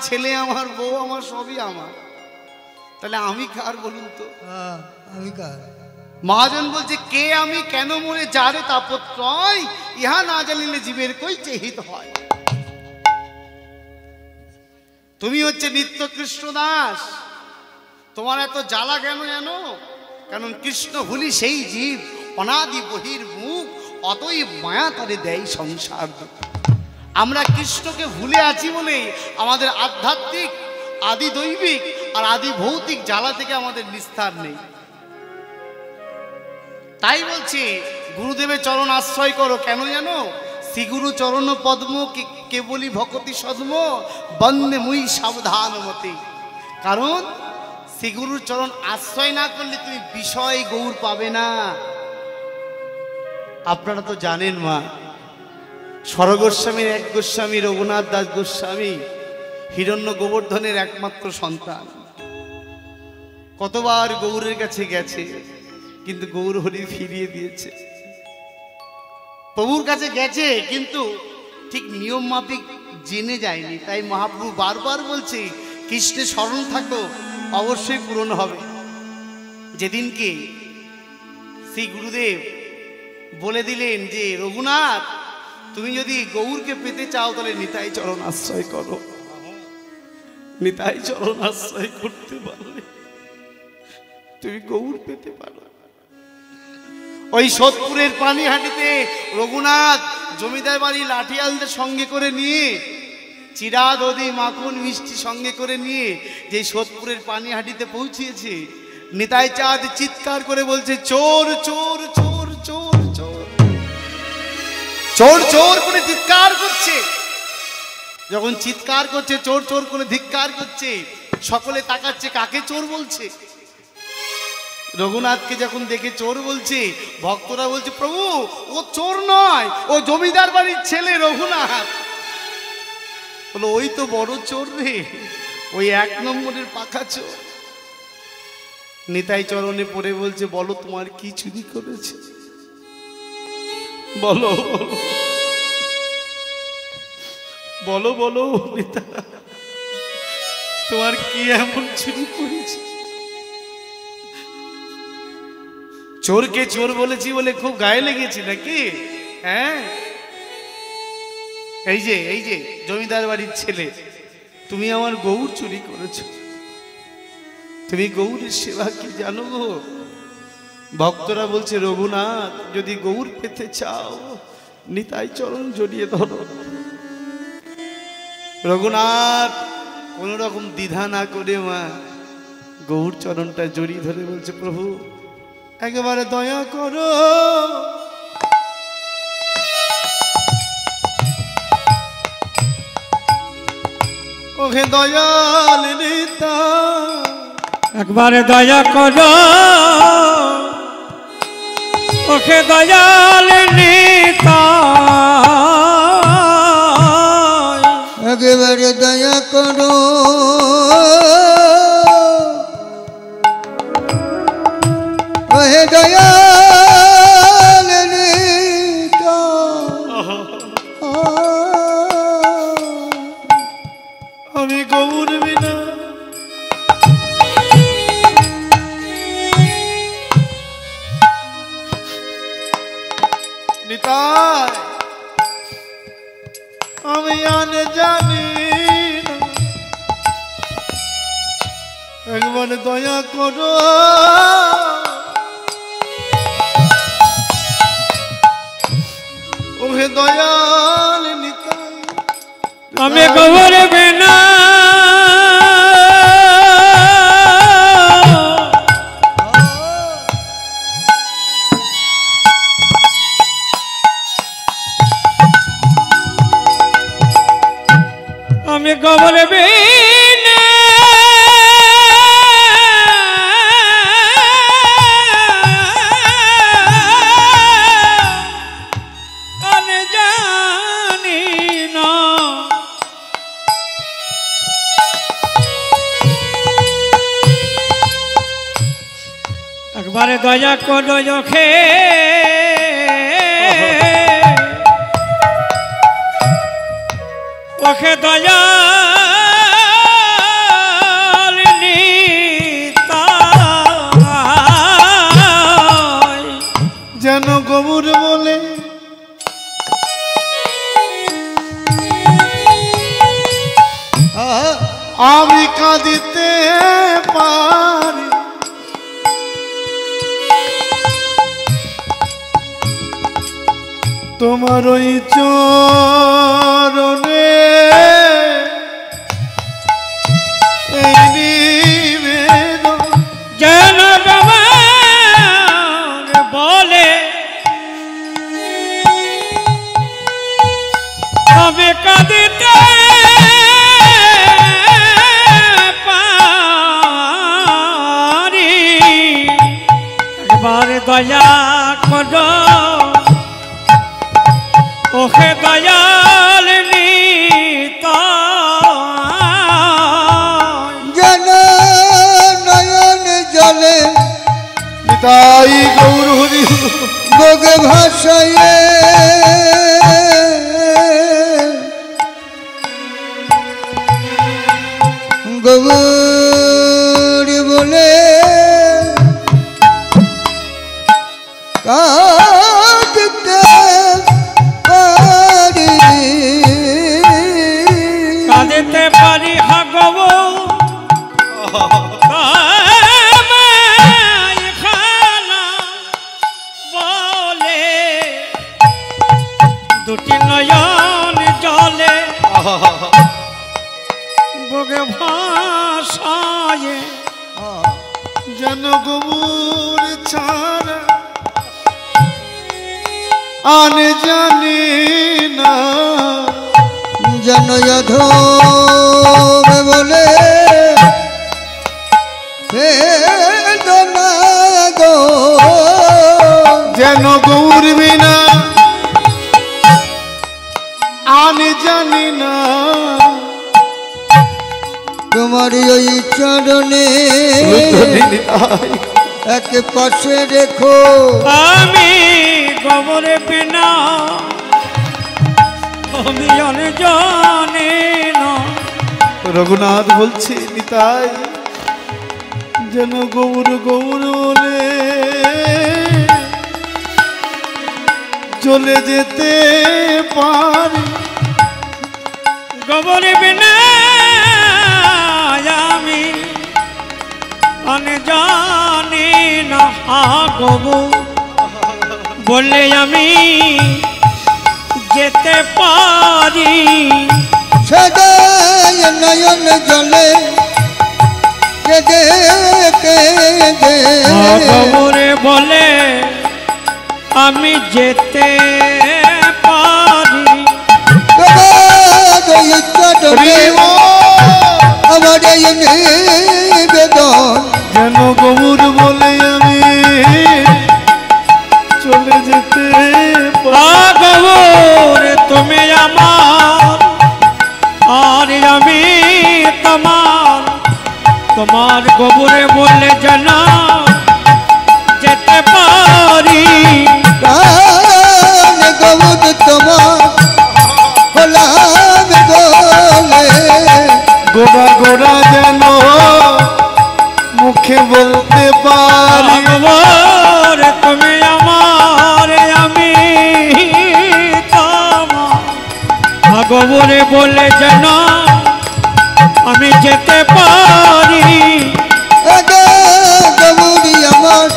ছেলে আমার, বউ আমার, সবই আমার, তাহলে আমি কার বলুন তো? আমি কার? মহাজন বলছে কে আমি, কেন মরে যারে তাপত্রয়, ইহা না জানিলে জীবের কই চেহিত হয়। তুমি হচ্ছে নিত্য কৃষ্ণ দাস, তোমার এত জ্বালা কেন জানো? কারণ কৃষ্ণ ভুলি সেই জীব অনাদি বহির মুখ, অতই মায়া তারে দেয় সংসার। আমরা কৃষ্ণকে ভুলে আছি বলে আমাদের আধ্যাত্মিক, আদি দৈবিক আর আদি ভৌতিক জ্বালা থেকে আমাদের নিস্তার নেই। তাই বলছি গুরুদেবের চরণ আশ্রয় করো। কেন জানো? শ্রীগুরু চরণ পদ্ম কেবলি ভকতি সদ্ম বন্দে মুই সাবধান মতে। কারণ শ্রীগুরুর চরণ আশ্রয় না করলে তুমি বিষয় গৌর পাবে না। আপনারা তো জানেন মা, স্বরগোস্বামীর এক গোস্বামী রঘুনাথ দাস গোস্বামী হিরণ্য গোবর্ধনের একমাত্র সন্তান। কতবার গৌরের কাছে গেছে, কিন্তু গৌর হরি ফিরিয়ে দিয়েছে। প্রভুর কাছে গেছে কিন্তু ঠিক নিয়ম মাফিক জেনে যায়নি। তাই মহাপ্রভু বারবার বলছে কৃষ্ণে স্মরণ থাকো, অবশ্যই পূরণ হবে। যেদিনকে শ্রী গুরুদেব বলে দিলেন যে রঘুনাথ, তুমি যদি গৌরকে পেতে চাও তাহলে নিতাই চরণ আশ্রয় করো, নিতাই চরণ আশ্রয় করতে পারলে তুমি গৌর পেতে পারো। ওই সোদপুরের পানিহাটিতে রঘুনাথ জমিদার বাড়ি লাঠিয়ালদের সঙ্গে করে নিয়ে, চিরা দধি মাখন মিষ্টি সঙ্গে করে নিয়ে যে সোদপুরের পানিহাটিতে পৌঁছিয়েছে, নিতাই চাঁদ চিৎকার করে বলছে চোর চোর চোর চোর চোর চোর চোর করে চিৎকার করছে। যখন চিৎকার করছে, চোর চোর করে ধিক্কার করছে, সকলে তাকাচ্ছে কাকে চোর বলছে। রঘুনাথকে যখন দেখে চোর বলছে, ভক্তরা বলছে প্রভু ও চোর নয়, ও জমিদার বাড়ির ছেলে রঘুনাথ। বলো ওই তো বড় চোর রে, ওই এক নম্বরের পাকা চোর। নিতাই চরণে পড়ে বলছে বলো তোমার কি চুরি করেছে, বলো বলো বলো নিতাই, তোমার কি এমন চুরি করেছে? চোরকে চোর বলেছি বলে খুব গায়ে লেগেছি নাকি? হ্যাঁ, এই যে জমিদার বাড়ির ছেলে, তুমি আমার গৌর চুরি করেছ। তুমি গৌরের সেবা কি জানো গো? ভক্তরা বলছে রঘুনাথ যদি গৌর পেতে চাও নিতাই চরণ জড়িয়ে ধরো। রঘুনাথ কোন রকম দ্বিধা না করে মা গৌর চরণটা জড়িয়ে ধরে বলছে প্রভু একেবারে দয়া করো, ওহে দয়াল নিতাই, একবারে দয়া করো, ওহে দয়াল নিতাই, একেবারে দয়া করো, ওহে দয়াল নিতাই। আমি গৌর বিনা নিতাই আমি আন জানি না, একবার দয়া করো, ওহে দয়াল নিতাই। আমি গৌর বিনা আমি গৌর বিনা জানি না, এবারে দয়া করো চোখে ওকে দয়া যেন গবুর বলে আমি কাঁদিতে পারি তোমার ওই চরণে যেন বলে আমি কাঁদিতে পারি একবার দয়া করো ওকে দয়াল নিতা যেন নয়ন জলে নিতাই গৌর হরি বগে ভাষায়ে গৌর বলে কাঁদতে পারি কাঁদতে পারি হাগব বলে দুটি নয়ন জলে বগে ভাষায় যেন গবুর ছাড়া আনে জানি না যেন অধম বলে বেদনা গো যেন গৌর বিনা আনে জানি না তোমার ওই চরণে এক পাশে রেখো আমি গোবরে বিনা আমি জানি না রঘুনাথ বলছে নিতাই যেন গৌর গৌর বলে চলে যেতে পারি গোবরে বিনা আমি জানি না গবু বলে আমি যেতে পারি সদায় নয়ন জলে কেঁদে কেঁদে গবরে বলে আমি যেতে পারি আমার এই নিবেদন যেন গৌর বলে আমি চলে যেতে গৌর তুমি আমার আর আমি তোমার তোমার গবরে বলে যেন যেতে পারি গৌর তোমার হলাম বলে গোড়া গোড়া যেন মুখে বলতে পারি গৌর তুমি আমার আমি তোমার গবরে বলে যেন আমি যেতে পারি গৌরী আমার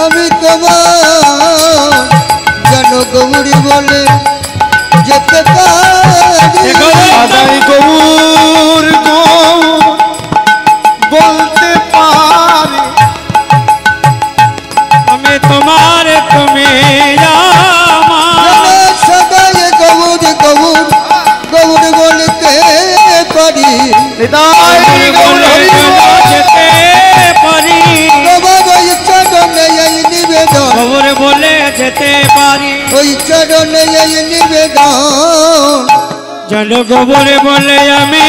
আমি তোমার যেন গৌরী বলে যেতে পারি গৌর গৌর বলতে পারি আমি তোমার তুমি সবাই গৌর গৌর গৌর বলতে পারি যেতে পারি নিবেদন গৌর বলে যেতে পারি ওই চরণে নিবেদন যেন গৌরে বলে আমি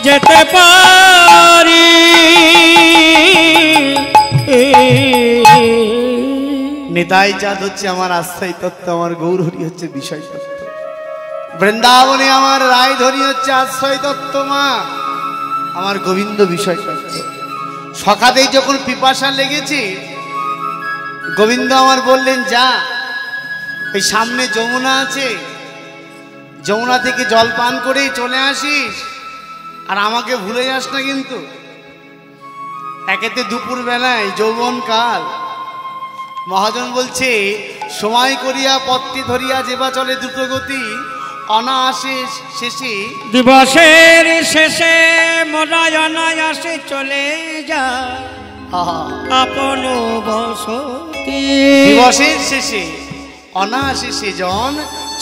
যেতে পারি নিতাই চাঁদ হচ্ছে আমার আস্থাই তত্ত্ব, আমার গৌরহরি হচ্ছে বিষয় তত্ত্ব, বৃন্দাবনে আমার রায়ধনী হচ্ছে আশ্রয় তত্ত্ব, মা আমার গোবিন্দ বিষয় তত্ত্ব। সকালেই যখন পিপাসা লেগেছে, গোবিন্দ আমার বললেন, যা এই সামনে যমুনা আছে, যমুনা থেকে জল পান করেই চলে আসিস, আর আমাকে ভুলে যাস না কিন্তু। একেতে দুপুর বেলায় যৌবন কাল, মহাজন বলছে, সময় করিয়া পথটি ধরিয়া যেবা চলে দ্রুত গতি, অনায়াসে শেষে দিবসের শেষে মোরা অনায়াসে চলে যায় আপন বসতি। দিবসের শেষে অনায়াসে সেজন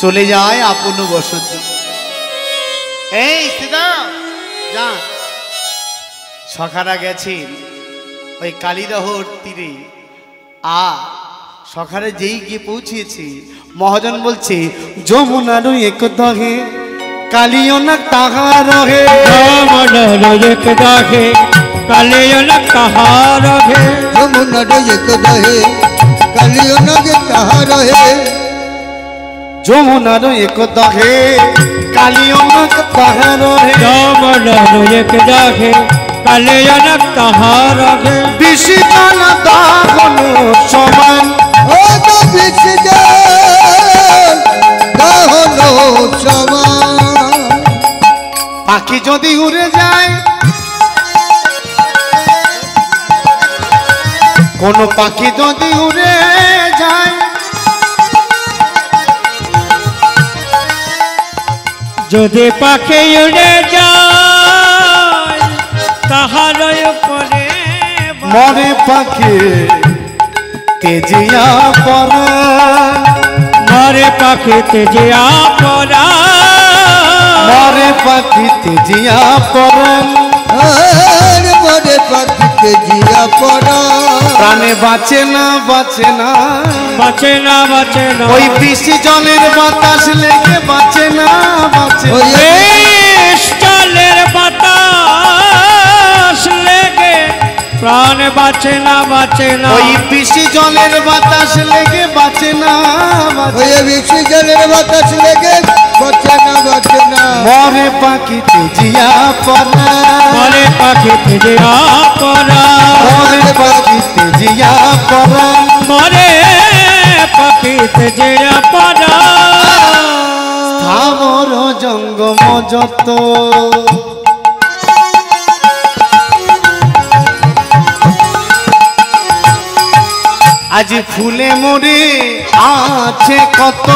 চলে যায় আপন বসতি। এই সীতা যা, সখারা গেছেন ওই কালিদাহর তীরে, সখারে যেই গিয়ে পৌঁছিয়েছে, মহাজন বলছে, যমুনার এক দহে কালিও না তাহার হে, যমুনার এক দহে কালিও না তাহার হে, যমুনার এক দহে কালিও না তাহার হে, যমুনার এক দহে কালিও না তাহার হে, যমুনার এক দহে কালিও না তাহার হে, বেশি জানা দাহন সমান, ও তো বেশি দাহন সমান। পাখি যদি উড়ে যায়, কোন পাখি যদি উড়ে যায়, যদি পাখি উড়ে যায় তাহার উপরে মরে পাখি তেজিয়া পরা, মরে পাখি তেজিয়া পরা, মরে পাখি তেজিয়া পরা, মরে পাখি তেজিয়া পরা, প্রাণে বাঁচে না বাঁচে না, বাঁচে না বাঁচে না, ওই বৃষ্টি জলের বাতাস লেগে বাঁচে না বাঁচে না, জলের বাতাস লেগে প্রাণ বাঁচে না বাঁচে না, ওই বৃষ্টি জলের বাতাস লেগে বাঁচে না বাঁচে, বৃষ্টি জলের বাতাস লেগে বাঁচে না বাঁচে না, মরে পাখি তেজিয়া পরা, মরে পাখি তেজিয়া পরা, মরে পাখি তেজিয়া পরা, মরে পাখি তেজিয়া পরা, স্থাবর জঙ্গম যত আজ ফুলে মরে আছে কত,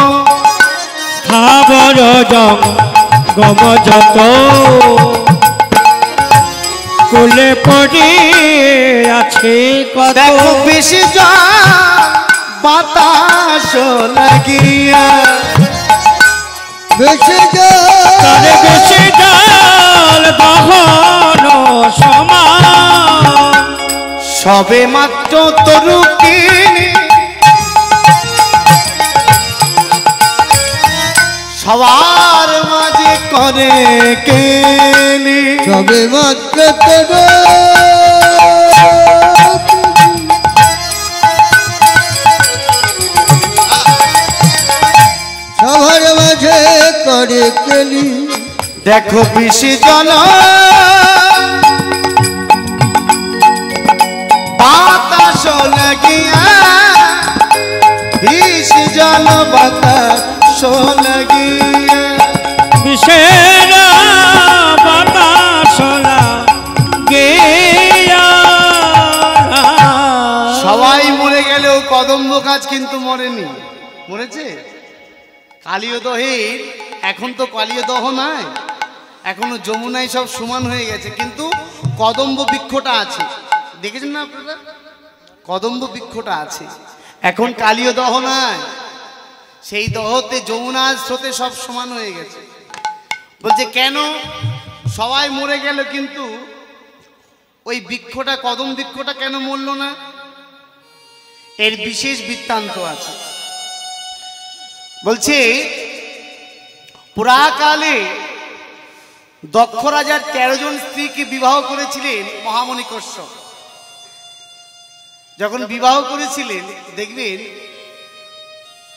স্থাবর জঙ্গম যত কুলে পড়ে আছে কত, দেখো বেশি বাতাস লাগিয়া, বেশি জল বেশি জল দহন সমান, সবে মাত্র তরু কিনি সবার মাঝে করে কেলি, সবে মাত্র তরু সবার মাঝে করে কেলি, দেখো বেশি জল বাতাস লাগিয়া, বেশি জল বাতাস লাগিয়া, বিশের বাতাস লাগিয়া, সবাই মরে গেলেও কদম্ব গাছ কিন্তু মরেনি, মরেছে কালীয় দহের। এখন তো কালীয় দহ নাই, এখনো যমুনায় সব সমান হয়ে গেছে, কিন্তু কদম্ব বৃক্ষটা আছে, দেখেছেন না আপনারা? কদম্ব বৃক্ষটা আছে, এখন কালীয় দহ নাই, সেই দহতে যমুনার স্রোতে সব সমান হয়ে গেছে। বলছে কেন সবাই মরে গেল কিন্তু ওই বৃক্ষটা, কদম বৃক্ষটা কেন মরল না? এর বিশেষ বৃত্তান্ত আছে। বলছে পুরাকালে দক্ষ রাজার 13 জন স্ত্রীকে বিবাহ করেছিলেন মহামণি কশ্যপ। যখন বিবাহ করেছিলেন দেখবেন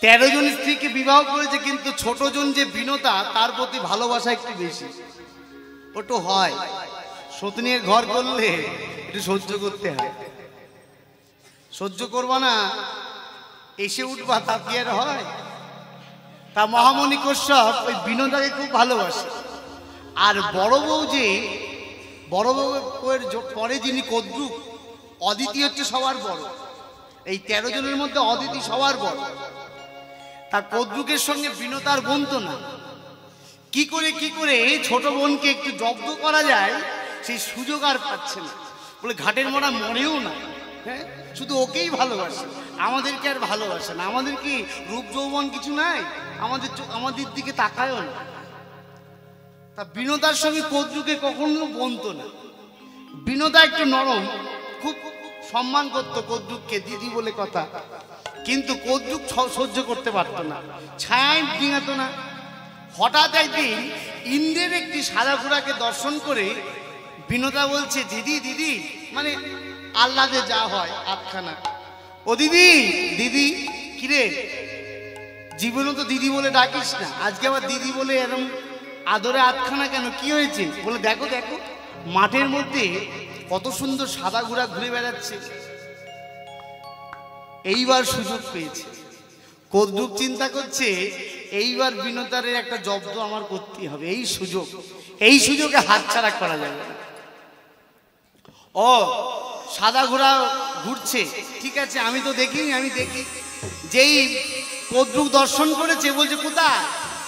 13 জন স্ত্রীকে বিবাহ করেছে, কিন্তু ছোট জন যে বিনতা তার প্রতি ভালোবাসা একটু বেশি। ওটা হয়, সতনির ঘর করলে একটু সহ্য করতে হয়। সহ্য করবা না, এসে উঠবা, তা কি আর হয়? তা মহামণি কশ্যপ ওই বিনোদাকে খুব ভালোবাসে। আর বড় বউয়ের পরে যিনি কদ্রুক, অদিতি হচ্ছে সবার বড়। এই 13 জনের মধ্যে অদিতি সবার বড়। তার কদ্রুকের সঙ্গে বিনোদার বন্ধু না। কি করে ছোট বোনকে একটু জব্দ করা যায় সেই সুযোগ আর পাচ্ছে না। বলে ঘাটের মোড়া মরেও না, হ্যাঁ, শুধু ওকেই ভালোবাসে, আমাদেরকে আর ভালোবাসে না। আমাদের কি রূপ যৌবন কিছু নাই? আমাদের দিকে তাকায়ও না। তা বিনোদার সঙ্গে কদ্রুকে কখনো বনতো না। বিনোদা একটু নরম, খুব সম্মান করতো কদ্রুককে, দিদি বলে কথা। কিন্তু কদ্রুক সহ্য করতে পারত না, ছায়ায় ডিঙাতো না। হঠাৎ একদিন ইন্দ্রের একটি সাদা ঘোড়াকে দর্শন করে বিনোদা বলছে, দিদি দিদি, মানে আহ্লাদে যা হয় আটখানা, ও দিদি দিদি। কিরে, জীবনে তো দিদি বলে ডাকিস না, আজকে আবার দিদি বলে এরকম আদরে আটখানা কেন? কি হয়েছে? বলে দেখো দেখো, মাঠের মধ্যে কত সুন্দর সাদা ঘোড়া ঘুরে বেড়াচ্ছে। এইবার সুযোগ পেয়েছে। কদ্রুক চিন্তা করছে, এইবার বিনোদারের একটা জব্দ আমার করতে হবে। এই সুযোগে হাতছাড়া করা যাবে না। ও সাদা ঘোড়া ঘুরছে, ঠিক আছে, আমি তো দেখিনি, আমি দেখি। যেই কদ্রুক দর্শন করেছে, বলছে কোথায়?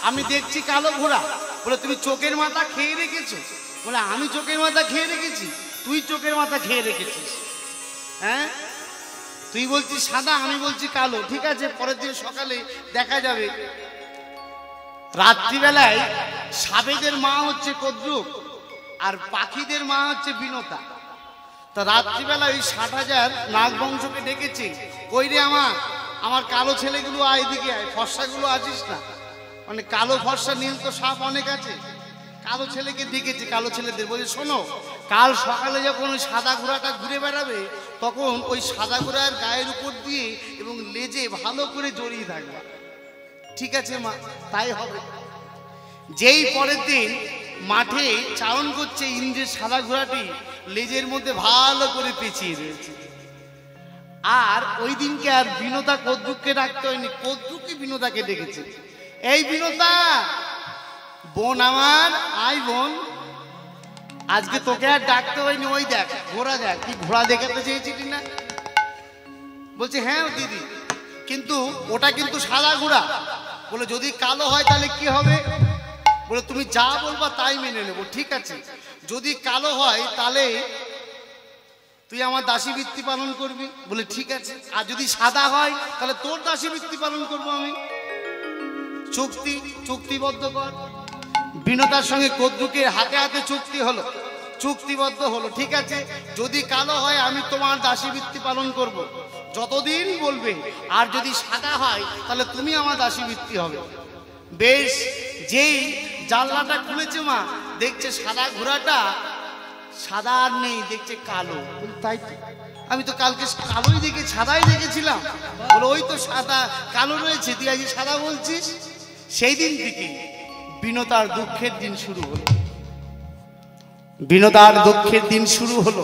আমি দেখছি কালো ঘোড়া। বলে তুমি চোখের মাথা খেয়ে রেখেছো? বলে আমি চোখের মাথা খেয়ে রেখেছি? তুই চোখের মাথা খেয়ে রেখেছিস, হ্যাঁ? তুই বলছিস সাদা, আমি বলছি কালো, ঠিক আছে, পরের দিন সকালে দেখা যাবে। রাত্রিবেলায় সাবেদের মা হচ্ছে কদ্রুক, আর পাখিদের মা হচ্ছে বিনোদা। তা রাত্রিবেলা ওই 60,000 নাগ বংশকে ডেকেছে, কই রে আমার কালো ছেলেগুলো আয়, এদিকে আয়, ফর্সাগুলো আসিস না। মানে কালো ফর্সা নীল তো সাপ অনেক আছে। কালো ছেলেকে ডেকেছে, কালো ছেলেদের বলছে, শোনো, কাল সকালে যখন ওই সাদা ঘোড়াটা ঘুরে বেড়াবে, তখন ওই সাদা ঘোড়ার গায়ের উপর দিয়ে এবং লেজে ভালো করে জড়িয়ে থাকবে। ঠিক আছে মা, তাই হবে। যেই পরের দিন মাঠে চারণ করছে, ইন্দ্রের সাদা ঘোড়াটি লেজের মধ্যে ভালো করে পেঁচিয়ে রয়েছে। আর ওই দিনকে আর বিনোদা কদ্রুককে ডাকতে হয়নি, কদ্রুকই বিনোদাকে ডেকেছে। এই বিনোদা, বোন আমার, আই বোন, আজকে তোকে আর ডাকতে হয়নি। ওই দেখ ঘোড়া, দেখ কি ঘোড়া দেখাতে চেয়েছিলি না? বলছে হ্যাঁ দিদি, কিন্তু ওটা কিন্তু সাদা ঘোড়া। বলে যদি কালো হয় তাহলে কি হবে? বলে তুমি যা বলবা তাই মেনে নেব। ঠিক আছে, যদি কালো হয় তাহলে তুই আমার দাসী বৃত্তি পালন করবি। বলে ঠিক আছে। আর যদি সাদা হয় তাহলে তোর দাসী বৃত্তি পালন করবো আমি। চুক্তিবদ্ধ কর। বিনোদার সঙ্গে কদ্রুকের হাতে হাতে চুক্তিবদ্ধ হলো। ঠিক আছে, যদি কালো হয় আমি তোমার দাসী বৃত্তি পালন করব যতদিন বলবে, আর যদি সাদা হয় তাহলে তুমি আমার দাসী বৃত্তি হবে। বেশ, যেই জানলাটা খুলেছে মা, দেখছে সাদা ঘোড়াটা সাদা আর নেই, দেখছে কালো। তাই তো, আমি তো কালকে কালোই দেখে সাদাই দেখেছিলাম। বলে ওই তো সাদা কালো রয়েছে, তুই আজ সাদা বলছিস। সেই দিন থেকে বিনোদার দুঃখের দিন শুরু হলো।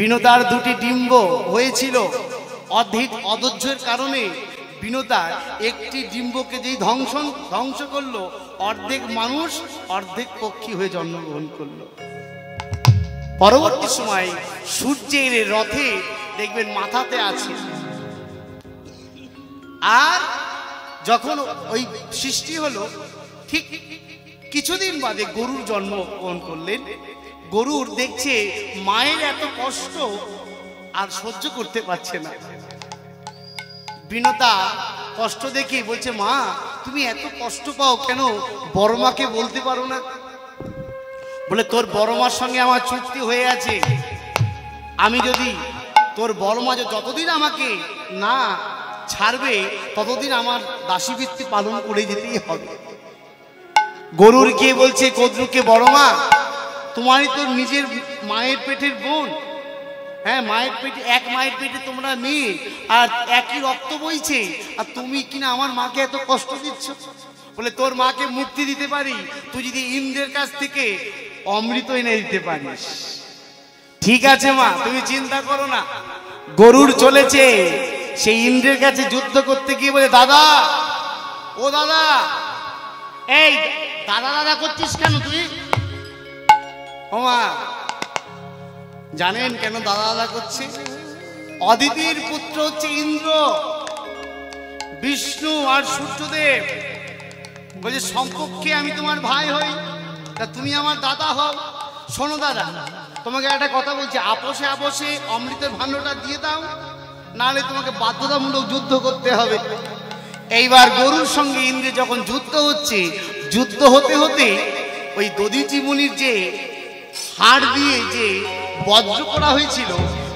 বিনোদার দুটি ডিম্ব হয়েছিল। অধৈর্যের কারণে বিনোদা একটি ডিম্বকে যেই ধ্বংস করলো, অর্ধেক মানুষ অর্ধেক পক্ষী হয়ে জন্মগ্রহণ করলো। পরবর্তী সময় সূর্যের রথে দেখবেন মাথাতে আছে। আর যখন ওই সৃষ্টি হলো, ঠিক কিছুদিন বাদে গরুর জন্মগ্রহণ করলেন। গরুর দেখছে মায়ের এত কষ্ট আর সহ্য করতে পারছে না। বিনোদা কষ্ট দেখে বলছে, মা তুমি এত কষ্ট পাও কেন, বড় মাকে বলতে পারো না? বলে তোর বড় মার সঙ্গে আমার চুক্তি হয়ে আছে, আমি যদি তোর বড় মা যতদিন আমাকে না ছাড়বে ততদিন আমার দাসীবৃত্তি পালন করে যেতেই হবে। গরুর গিয়ে বলছে কদ্রুকে, বড় মা তোমারই তো নিজের মায়ের পেটের বোন, হ্যাঁ, মায়ের পেটে, এক মায়ের পেটে তোমরা মেয়ে, আর একই রক্ত বইছে, আর তুমি কিনা আমার মাকে এত কষ্ট দিচ্ছ। বলে তোর মাকে মুক্তি দিতে পারি তুই যদি ইন্দ্রের কাছ থেকে অমৃত এনে দিতে পারিস। ঠিক আছে মা, তুমি চিন্তা করো না। গরুর চলেছে সেই ইন্দ্রের কাছে যুদ্ধ করতে গিয়ে বলে, দাদা, ও দাদা, এই দাদা দাদা করছিস কেন তুই? ও মা, জানেন কেন দাদা দাদা করছে? অদিতির পুত্র হচ্ছে ইন্দ্র, বিষ্ণু আর সূর্যদেব। বলছে সম্পর্কে আমি তোমার ভাই হই, তা তুমি আমার দাদা হও। শোনো দাদা, তোমাকে একটা কথা বলছি, আপোষে আপোষে অমৃতের ভাণ্ডটা দিয়ে দাও, নাহলে তোমাকে বাধ্যতামূলক যুদ্ধ করতে হবে। এইবার গরুর সঙ্গে ইন্দ্রে যখন যুদ্ধ হচ্ছে, যুদ্ধ হতে হতে ওই দধিচি মুনির যে হাড় দিয়ে যে বজ্র করা হয়েছিল,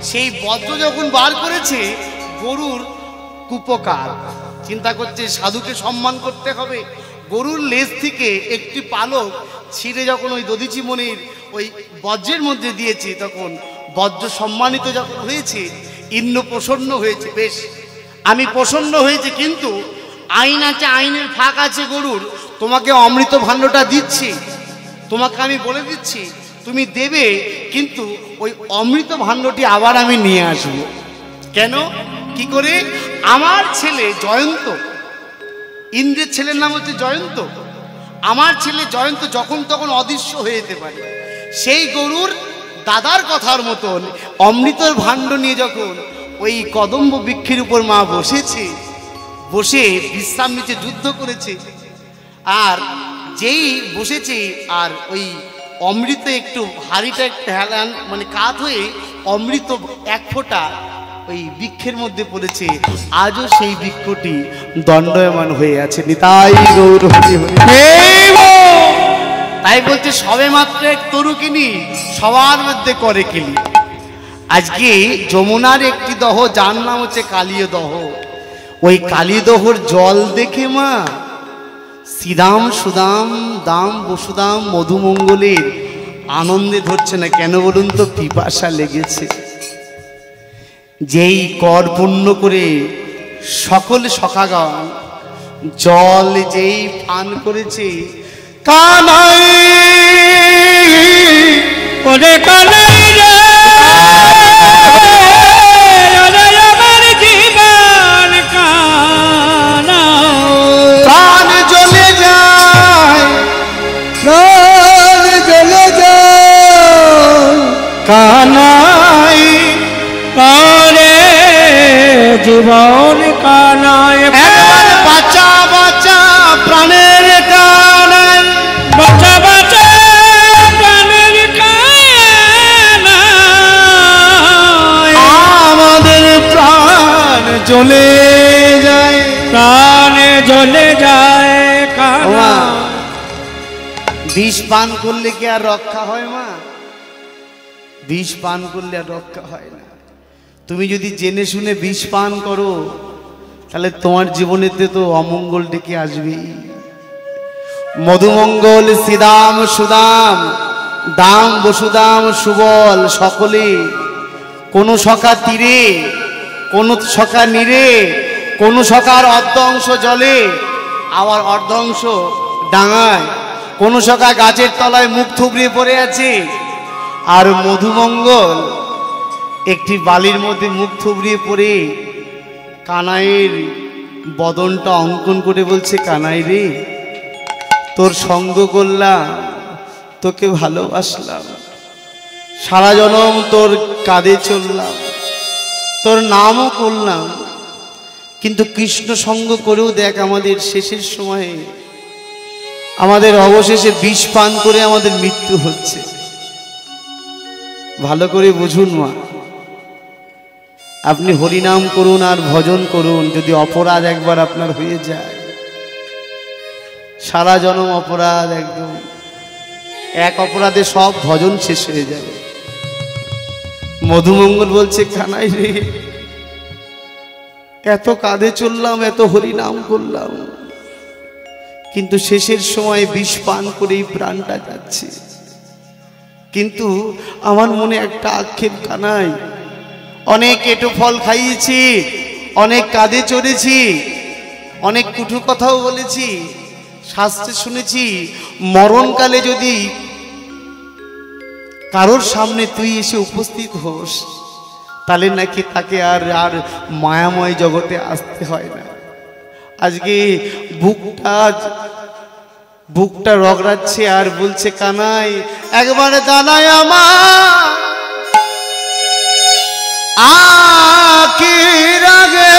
সেই বজ্র যখন বার করেছে, গরুর কুপকার চিন্তা করছে সাধুকে সম্মান করতে হবে। গরুর লেজ থেকে একটি পালক ছিঁড়ে যখন ওই দধিচি মুনির ওই বজ্রের মধ্যে দিয়েছে, তখন বজ্র সম্মানিত যখন হয়েছে, ইন্দ্র প্রসন্ন হয়েছে। বেশ, আমি প্রসন্ন হয়েছে, কিন্তু আইন আছে, আইনের ফাঁক আছে গরুর। তোমাকে অমৃত ভাণ্ডটা দিচ্ছি, তোমাকে আমি বলে দিচ্ছি তুমি দেবে, কিন্তু ওই অমৃত ভাণ্ডটি আবার আমি নিয়ে আসবো। কেন, কি করে? আমার ছেলে জয়ন্ত, ইন্দ্রের ছেলের নাম হচ্ছে জয়ন্ত, আমার ছেলে জয়ন্ত যখন তখন অদৃশ্য হয়ে যেতে পারে। সেই গরুর দাদার কথার মতন অমৃতর ভাণ্ড নিয়ে যখন ওই কদম্ব বৃক্ষের উপর মা বসেছে, বসে বিশ্রাম নিচে যুদ্ধ করেছে, আর যেই বসেছে আর ওই অমৃত একটু হাড়িটা একটু হেলান মানে কাত হয়ে অমৃত এক ফোঁটা ওই বৃক্ষের মধ্যে পড়েছে, আজও সেই বৃক্ষটি দণ্ডায়মান হয়ে আছে। নিতাই গৌর হরি হরি। তাই বলছে সবে মাত্র এক তরুকিনী সবার মধ্যে করে কিনি। আজকে যমুনার একটি দহ, যার নাম হচ্ছে কালীয় দহ, ওই কালীয় দহর জল দেখে মা শ্রীরাম সুদাম দাম বসুদাম মধুমঙ্গলের আনন্দে ধরছে না। কেন বলুন তো? পিপাসা লেগেছে। যেই কর পূর্ণ করে সকল সখাগণ জল যেই পান করেছে, কানাই ওরে কানাই রে, আমার জীবন কানা, প্রাণ জ্বলে যায়, প্রাণ জ্বলে যায়, কানাই কারে জীবন কানায়, বাঁচা বাঁচা প্রাণের কানাই, বাঁচা বাঁচা প্রাণের কানায়, আমাদের প্রাণ জ্বলে যায়, প্রাণ জ্বলে যায় কানা। বিষ পান করলে কি আর রক্ষা হয় মা? বিষ পান করলে আর রক্ষা হয় না। তুমি যদি জেনে শুনে বিষ পান করো, তাহলে তোমার জীবনেতে তো অমঙ্গল ডেকে আসবেই। মধুমঙ্গল শ্রীদাম সুদাম দাম বসুদাম সুবল সকলে, কোন সখা তীরে, কোন সখা নীরে, কোন সখার অর্ধ অংশ জলে, আবার অর্ধ অংশ ডাঙায়, কোন সখা গাছের তলায় মুখ থুবড়িয়ে পড়ে আছে, আর মধুমঙ্গল একটি বালির মধ্যে মুখ থুবড়িয়ে পড়ে কানাইয়ের বদনটা অঙ্কন করে বলছে, কানাই রে, তোর সঙ্গ করলাম, তোকে ভালোবাসলাম, সারা জনম তোর কাঁধে চললাম, তোর নামও করলাম, কিন্তু কৃষ্ণ সঙ্গ করেও দেখ আমাদের শেষের সময়ে আমাদের অবশেষে বিষ পান করে আমাদের মৃত্যু হচ্ছে। ভালো করে বুঝুন মা, আপনি হরিনাম করুন আর ভজন করুন, যদি অপরাধ একবার আপনার হয়ে যায়, সারা জনম অপরাধ, একদম এক অপরাধে সব ভজন শেষ হয়ে যাবে। মধুমঙ্গল বলছে, কানাই রে, এত কাঁধে চললাম, এত হরিনাম করলাম, কিন্তু শেষের সময় বিষ পান করেই প্রাণটা যাচ্ছে। কিন্তু আমার মনে একটা আক্ষেপ, কানাই, অনেক এঁটো ফল খাইয়েছি, অনেক কাঁধে চড়েছি, অনেক কুটু কথাও বলেছি। শাস্ত্রে শুনেছি মরণকালে যদি কারোর সামনে তুই এসে উপস্থিত হোস তাহলে নাকি তাকে আর মায়াময় জগতে আসতে হয় না। আজকে বুকটা রগড়াচ্ছে আর বলছে কানাই একবার দানাই আমার আখির আগে,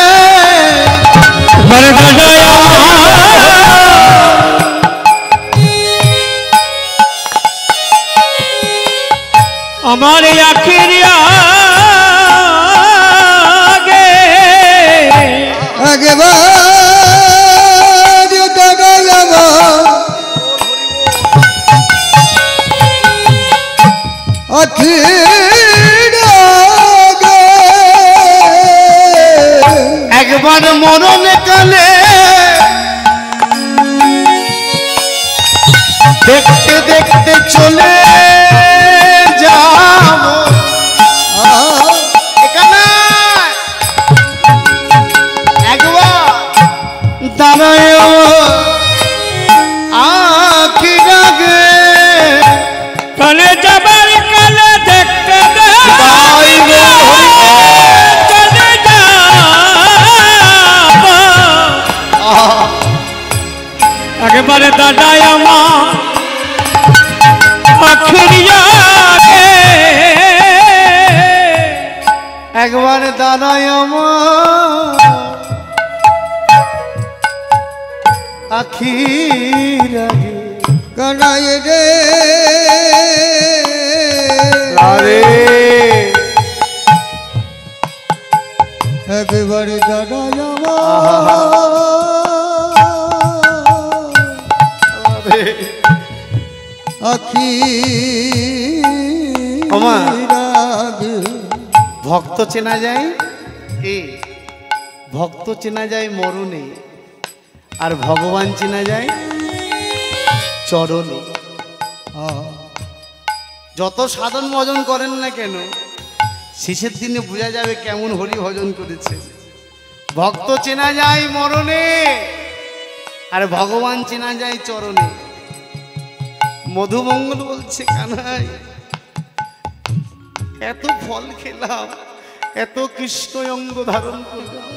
আমার আখির আগে একবার একবার মরণ কালে দেখতে দেখতে চলে যাব এখানে একবার দাঁড়ায় আখির আগে কালে যাবার কালে দেখতে একবারে দাদাই আমার আখির আগে, একবার দাঁড়ায় আমার আখির আগে কানাই রে আরে একবারে দাদাই আমার আখির আগে। ভক্ত চেনা যায় ভক্ত চেনা যায় মরণে, আর ভগবান চেনা যায় চরণে। যত সাধন ভজন করেন না কেন শেষের দিনে বোঝা যাবে কেমন হরি ভজন করেছে। ভক্ত চেনা যায় মরণে আর ভগবান চেনা যায় চরণে। মধুমঙ্গল বলছে কানাই এত ফল খেলাম, এত কৃষ্ণ অঙ্গ ধারণ করলাম,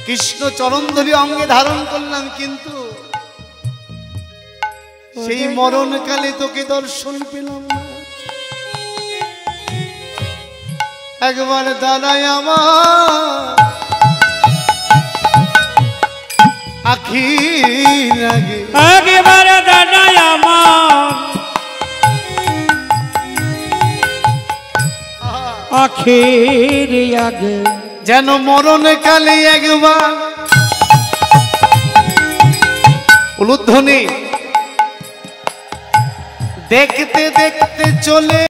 কৃষ্ণ চরণ ধরে অঙ্গে ধারণ করলাম, কিন্তু সেই মরণকালে তোকে দর্শন পেলাম না। একবার দাদাই আমার আখির আগে, একবার দাদাই আমার আখির আগে, যেন মরণকালে একবার উলুধ্বনি দেখতে দেখতে চলে